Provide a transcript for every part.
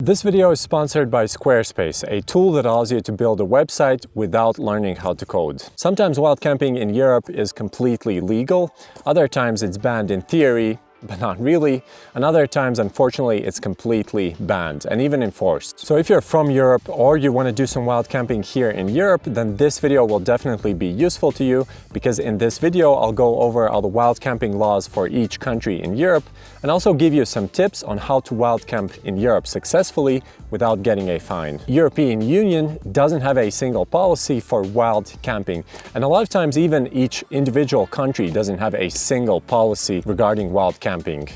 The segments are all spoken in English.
This video is sponsored by Squarespace, a tool that allows you to build a website without learning how to code. Sometimes wild camping in Europe is completely legal, other times it's banned in theory, but not really, and other times, unfortunately, it's completely banned and even enforced. So if you're from Europe or you want to do some wild camping here in Europe, then this video will definitely be useful to you, because in this video I'll go over all the wild camping laws for each country in Europe and also give you some tips on how to wild camp in Europe successfully without getting a fine. European Union doesn't have a single policy for wild camping, and a lot of times even each individual country doesn't have a single policy regarding wild camping.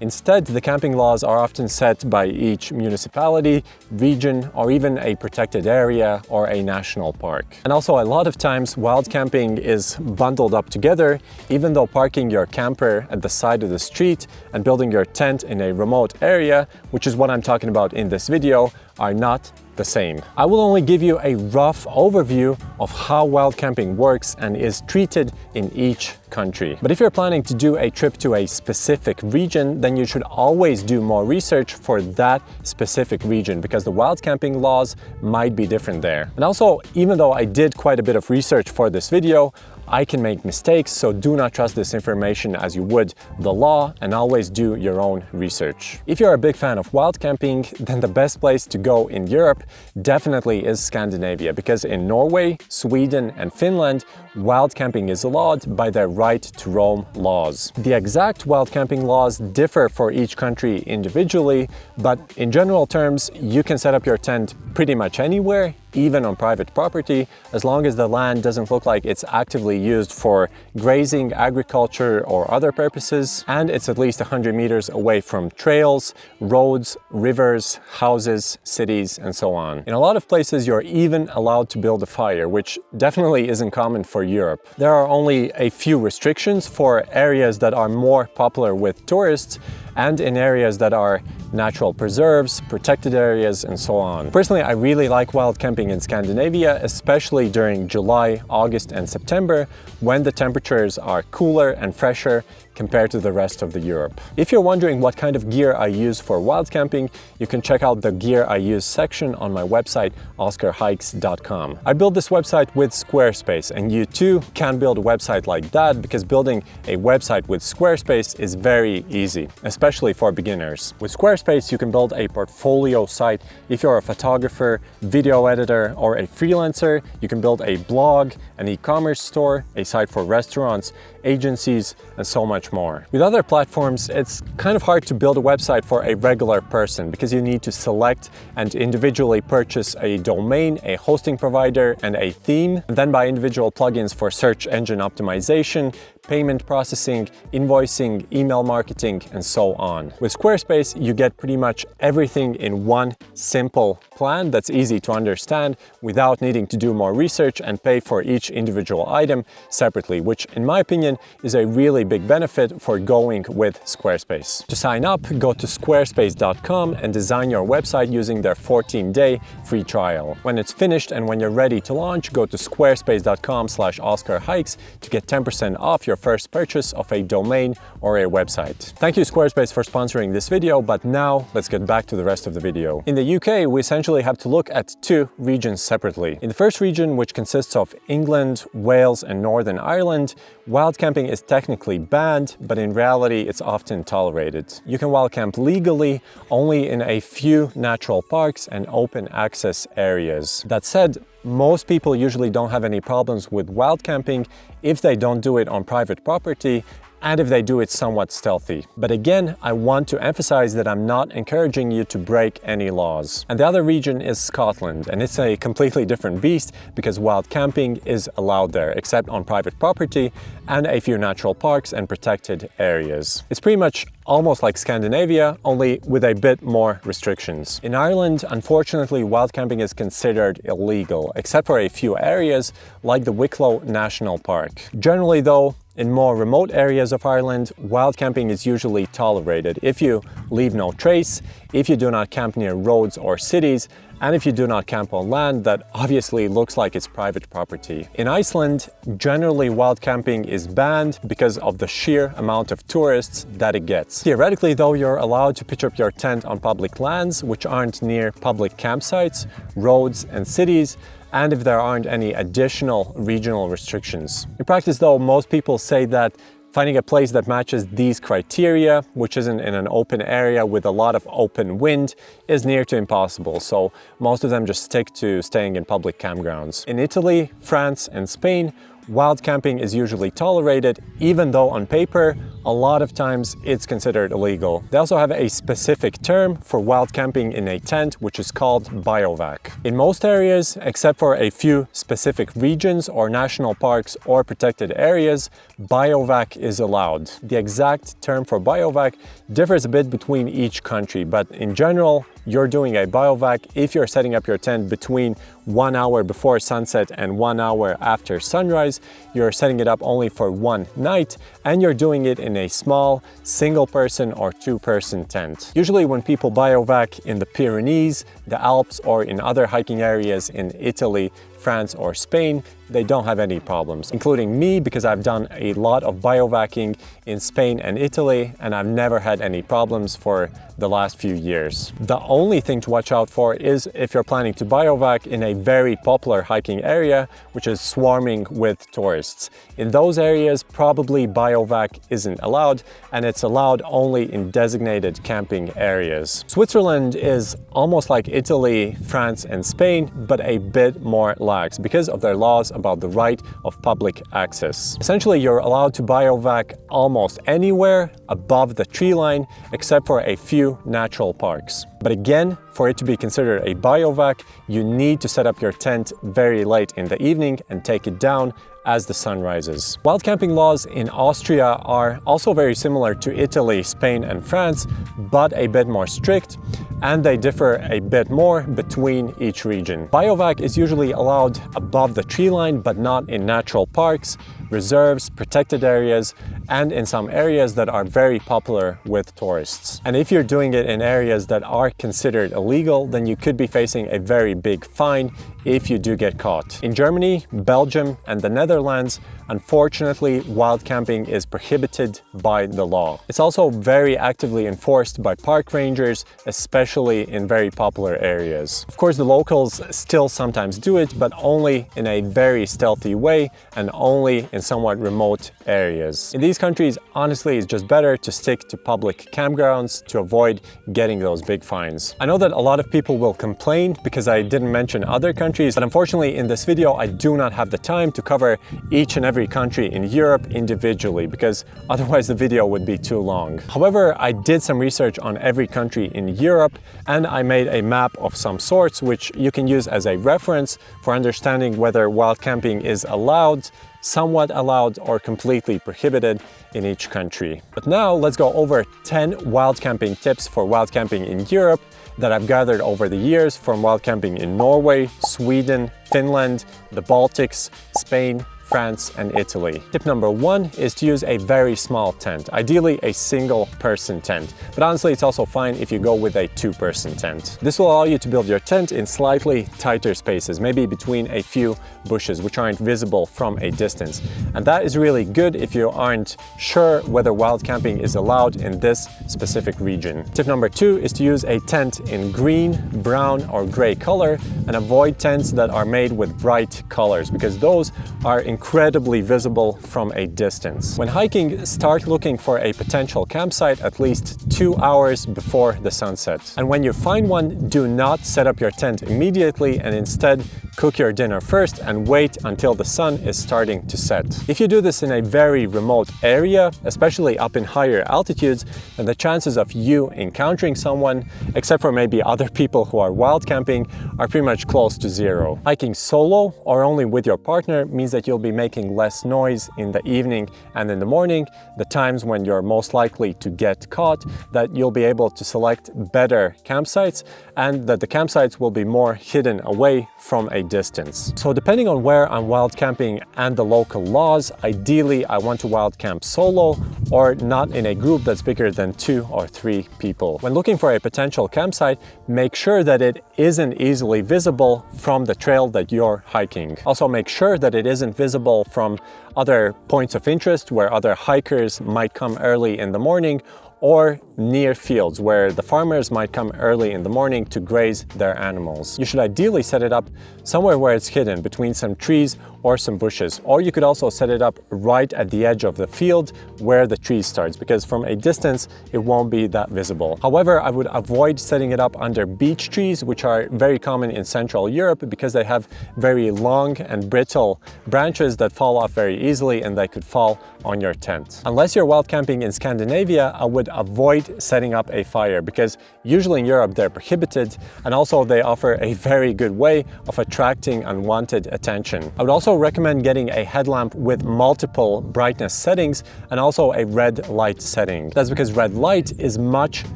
Instead, the camping laws are often set by each municipality, region, or even a protected area or a national park. And also, a lot of times wild camping is bundled up together, even though parking your camper at the side of the street and building your tent in a remote area, which is what I'm talking about in this video, are not the same. I will only give you a rough overview of how wild camping works and is treated in each country. But if you're planning to do a trip to a specific region, then you should always do more research for that specific region, because the wild camping laws might be different there. And also, even though I did quite a bit of research for this video, I can make mistakes, so do not trust this information as you would the law, and always do your own research. If you're a big fan of wild camping, then the best place to go in Europe definitely is Scandinavia, because in Norway, Sweden and Finland, wild camping is allowed by their right to roam laws. The exact wild camping laws differ for each country individually, but in general terms, you can set up your tent pretty much anywhere, even on private property, as long as the land doesn't look like it's actively used for grazing, agriculture, or other purposes, and it's at least 100 meters away from trails, roads, rivers, houses, cities, and so on. In a lot of places, you're even allowed to build a fire, which definitely isn't common for Europe. There are only a few restrictions for areas that are more popular with tourists, and in areas that are natural preserves, protected areas, and so on. Personally, I really like wild camping in Scandinavia, especially during July, August, and September, when the temperatures are cooler and fresher compared to the rest of Europe. If you're wondering what kind of gear I use for wild camping, you can check out the gear I use section on my website, OSCARHIKES.com. I built this website with Squarespace, and you too can build a website like that, because building a website with Squarespace is very easy, especially for beginners. With Squarespace, you can build a portfolio site. If you're a photographer, video editor, or a freelancer, you can build a blog, an e-commerce store, a site for restaurants, agencies, and so much more. With other platforms, it's kind of hard to build a website for a regular person, because you need to select and individually purchase a domain, a hosting provider, and a theme, and then buy individual plugins for search engine optimization, payment processing, invoicing, email marketing, and so on. With Squarespace, you get pretty much everything in one simple plan that's easy to understand without needing to do more research and pay for each individual item separately, which in my opinion is a really big benefit for going with Squarespace. To sign up, go to squarespace.com and design your website using their 14-day free trial. When it's finished and when you're ready to launch, go to squarespace.com/OscarHikes to get 10% off your first purchase of a domain or a website. Thank you, Squarespace, for sponsoring this video, but now let's get back to the rest of the video. In the UK, we essentially have to look at two regions separately. In the first region, which consists of England, Wales, and Northern Ireland, wild camping is technically banned, but in reality, it's often tolerated. You can wild camp legally only in a few natural parks and open access areas. That said, most people usually don't have any problems with wild camping if they don't do it on private property and if they do it somewhat stealthy. But again, I want to emphasize that I'm not encouraging you to break any laws. And the other region is Scotland, and it's a completely different beast, because wild camping is allowed there, except on private property and a few natural parks and protected areas. It's pretty much almost like Scandinavia, only with a bit more restrictions. In Ireland, unfortunately, wild camping is considered illegal, except for a few areas like the Wicklow National Park. Generally though, in more remote areas of Ireland, wild camping is usually tolerated if you leave no trace, if you do not camp near roads or cities, And if you do not camp on land, that obviously looks like it's private property. In Iceland, generally wild camping is banned because of the sheer amount of tourists that it gets. Theoretically though, you're allowed to pitch up your tent on public lands which aren't near public campsites, roads and cities, and if there aren't any additional regional restrictions. In practice though, most people say that finding a place that matches these criteria, which isn't in an open area with a lot of open wind, is near to impossible, so most of them just stick to staying in public campgrounds. In Italy, France and Spain, wild camping is usually tolerated, even though on paper, a lot of times it's considered illegal. They also have a specific term for wild camping in a tent, which is called biovac. In most areas, except for a few specific regions or national parks or protected areas, biovac is allowed. The exact term for biovac differs a bit between each country, but in general, you're doing a biovac if you're setting up your tent between 1 hour before sunset and 1 hour after sunrise. You're setting it up only for one night, and you're doing it in a small single person or two person tent. Usually when people biovac in the Pyrenees, the Alps, or in other hiking areas in Italy, France or Spain, they don't have any problems, including me, because I've done a lot of biovacking in Spain and Italy, and I've never had any problems for the last few years. The only thing to watch out for is if you're planning to biovac in a very popular hiking area, which is swarming with tourists. In those areas, probably biovac isn't allowed, and it's allowed only in designated camping areas. Switzerland is almost like Italy, France, and Spain, but a bit more lax because of their laws about the right of public access. Essentially, you're allowed to biovac almost anywhere above the tree line, except for a few natural parks. But again, for it to be considered a biovac, you need to set up your tent very late in the evening and take it down as the sun rises. Wild camping laws in Austria are also very similar to Italy, Spain, and France, but a bit more strict, and they differ a bit more between each region. Biovac is usually allowed above the tree line, but not in natural parks, reserves, protected areas, and in some areas that are very popular with tourists. And if you're doing it in areas that are considered illegal, then you could be facing a very big fine if you do get caught. In Germany, Belgium, and the Netherlands, unfortunately, wild camping is prohibited by the law. It's also very actively enforced by park rangers, especially in very popular areas. Of course, the locals still sometimes do it, but only in a very stealthy way and only in somewhat remote areas. In these countries, honestly, it's just better to stick to public campgrounds to avoid getting those big fines. I know that a lot of people will complain because I didn't mention other countries, but unfortunately in this video I do not have the time to cover each and every country in Europe individually, because otherwise the video would be too long. However, I did some research on every country in Europe, and I made a map of some sorts which you can use as a reference for understanding whether wild camping is allowed, somewhat allowed, or completely prohibited in each country. But now let's go over 10 wild camping tips for wild camping in Europe that I've gathered over the years from wild camping in Norway, Sweden, Finland, the Baltics, Spain, France, and Italy. Tip number 1 is to use a very small tent, ideally a single person tent. But honestly, it's also fine if you go with a 2-person tent. This will allow you to build your tent in slightly tighter spaces, maybe between a few bushes which aren't visible from a distance. And that is really good if you aren't sure whether wild camping is allowed in this specific region. Tip number 2 is to use a tent in green, brown, or gray color, and avoid tents that are made with bright colors, because those are incredibly visible from a distance. When hiking, start looking for a potential campsite at least 2 hours before the sunset. And when you find one, do not set up your tent immediately, and instead cook your dinner first and wait until the sun is starting to set. If you do this in a very remote area, especially up in higher altitudes, then the chances of you encountering someone, except for maybe other people who are wild camping, are pretty much close to zero. Hiking solo or only with your partner means that you'll be be making less noise in the evening and in the morning, the times when you're most likely to get caught, that you'll be able to select better campsites and that the campsites will be more hidden away from a distance. So depending on where I'm wild camping and the local laws, ideally I want to wild camp solo or not in a group that's bigger than 2 or 3 people. When looking for a potential campsite, make sure that it isn't easily visible from the trail that you're hiking. Also make sure that it isn't visible from other points of interest where other hikers might come early in the morning, or near fields where the farmers might come early in the morning to graze their animals. You should ideally set it up somewhere where it's hidden between some trees or some bushes, or you could also set it up right at the edge of the field where the tree starts, because from a distance it won't be that visible. However, I would avoid setting it up under beech trees, which are very common in Central Europe because they have very long and brittle branches that fall off very easily and they could fall on your tent. Unless you're wild camping in Scandinavia, I would avoid setting up a fire because usually in Europe they're prohibited, and also they offer a very good way of attracting unwanted attention. I would also recommend getting a headlamp with multiple brightness settings and also a red light setting. That's because red light is much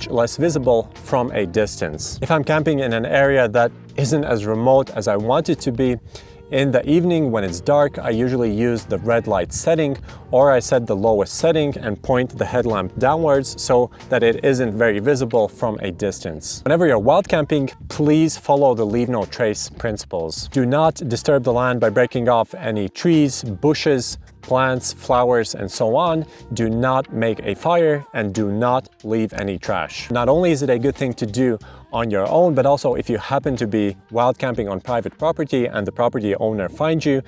less visible from a distance. If I'm camping in an area that isn't as remote as I want it to be, in the evening when it's dark, I usually use the red light setting, or I set the lowest setting and point the headlamp downwards so that it isn't very visible from a distance. Whenever you're wild camping, please follow the leave no trace principles. Do not disturb the land by breaking off any trees, bushes, plants, flowers, and so on. Do not make a fire and do not leave any trash. Not only is it a good thing to do on your own, but also if you happen to be wild camping on private property and the property owner finds you,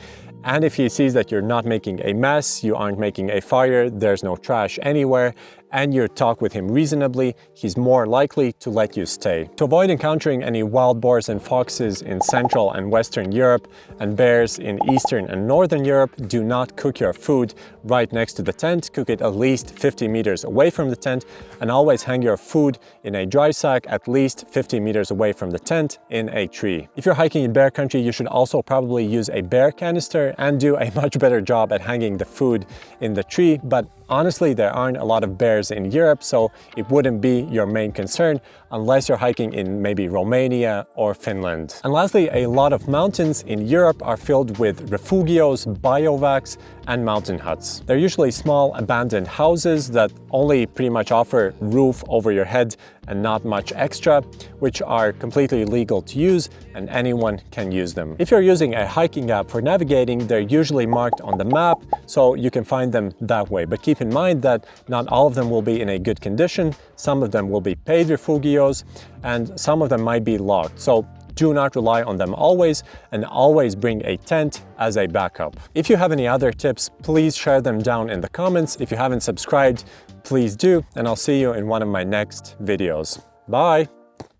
and if he sees that you're not making a mess, you aren't making a fire, there's no trash anywhere, and you talk with him reasonably, he's more likely to let you stay. To avoid encountering any wild boars and foxes in Central and Western Europe and bears in Eastern and Northern Europe, do not cook your food right next to the tent. Cook it at least 50 meters away from the tent, and always hang your food in a dry sack at least 50 meters away from the tent in a tree. If you're hiking in bear country, you should also probably use a bear canister and do a much better job at hanging the food in the tree, but honestly, there aren't a lot of bears in Europe, so it wouldn't be your main concern unless you're hiking in maybe Romania or Finland. And lastly, a lot of mountains in Europe are filled with refugios, biovacs, and mountain huts. They're usually small abandoned houses that only pretty much offer roof over your head and not much extra, which are completely legal to use and anyone can use them. If you're using a hiking app for navigating, they're usually marked on the map, so you can find them that way. But keep in mind that not all of them will be in a good condition. Some of them will be paid refugios and some of them might be locked. So do not rely on them always, and always bring a tent as a backup. If you have any other tips, please share them down in the comments. If you haven't subscribed, please do, and I'll see you in one of my next videos. Bye!